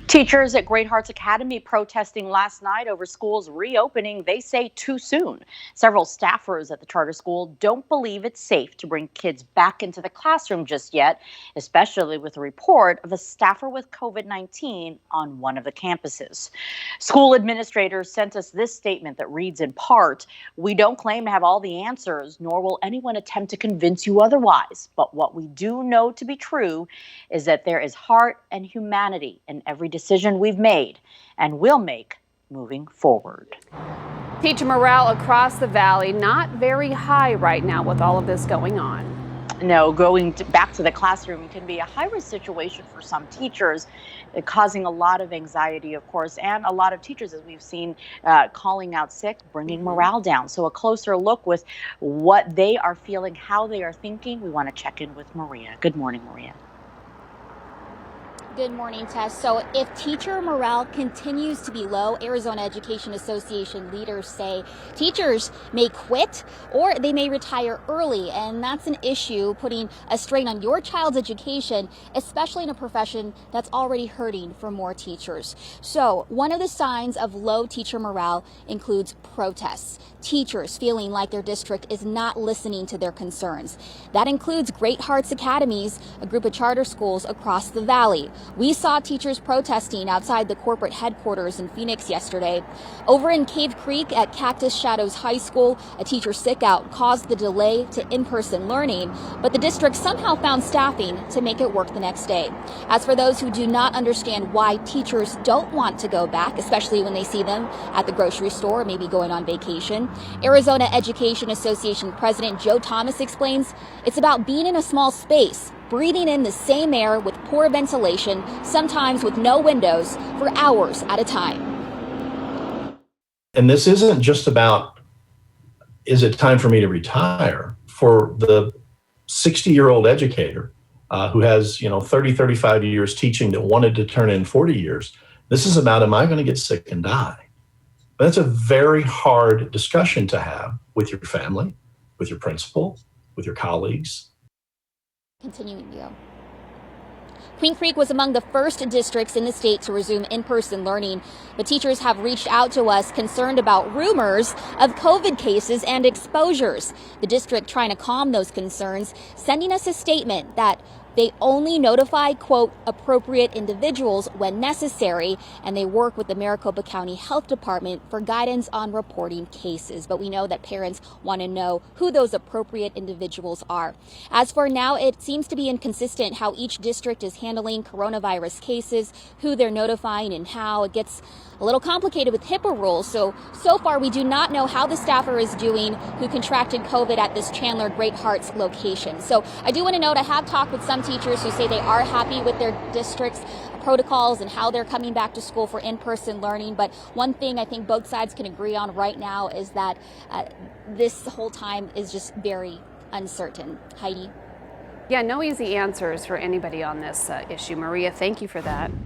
Teachers at Great Hearts Academy protesting last night over schools reopening, they say too soon. Several staffers at the charter school don't believe it's safe to bring kids back into the classroom just yet, especially with a report of a staffer with COVID-19 on one of the campuses. School administrators sent us this statement that reads in part, "We don't claim to have all the answers, nor will anyone attempt to convince you otherwise. But what we do know to be true is that there is heart and humanity in every decision we've made and will make moving forward." Teacher morale across the valley not very high right now with all of this going on. No, back to the classroom can be a high-risk situation for some teachers, causing a lot of anxiety, of course, and a lot of teachers, as we've seen, calling out sick, bringing morale down. So a closer look with what they are feeling, how they are thinking, we want to check in with Maria. Good morning, Maria. Good morning, Tess. So if teacher morale continues to be low, Arizona Education Association leaders say teachers may quit or they may retire early. And that's an issue, putting a strain on your child's education, especially in a profession that's already hurting for more teachers. So one of the signs of low teacher morale includes protests. Teachers feeling like their district is not listening to their concerns. That includes Great Hearts Academies, a group of charter schools across the valley. We saw teachers protesting outside the corporate headquarters in Phoenix yesterday. Over in Cave Creek at Cactus Shadows High School, a teacher sick out caused the delay to in-person learning, but the district somehow found staffing to make it work the next day. As for those who do not understand why teachers don't want to go back, especially when they see them at the grocery store or maybe going on vacation, Arizona Education Association President Joe Thomas explains it's about being in a small space, breathing in the same air with poor ventilation, sometimes with no windows, for hours at a time. And this isn't just about, is it time for me to retire? For the 60-year-old educator who has 30, 35 years teaching that wanted to turn in 40 years, this is about, am I going to get sick and die? But that's a very hard discussion to have with your family, with your principal, with your colleagues. Continuing to go. Queen Creek was among the first districts in the state to resume in-person learning, but teachers have reached out to us concerned about rumors of COVID cases and exposures. The district trying to calm those concerns, sending us a statement that they only notify, quote, appropriate individuals when necessary, and they work with the Maricopa County Health Department for guidance on reporting cases. But we know that parents want to know who those appropriate individuals are. As for now, it seems to be inconsistent how each district is handling coronavirus cases, who they're notifying and how. It gets a little complicated with HIPAA rules. So far, we do not know how the staffer is doing who contracted COVID at this Chandler Great Hearts location. So I do want to note I have talked with some teachers who say they are happy with their district's protocols and how they're coming back to school for in-person learning. But one thing I think both sides can agree on right now is that this whole time is just very uncertain. Heidi? Yeah, no easy answers for anybody on this issue. Maria, thank you for that.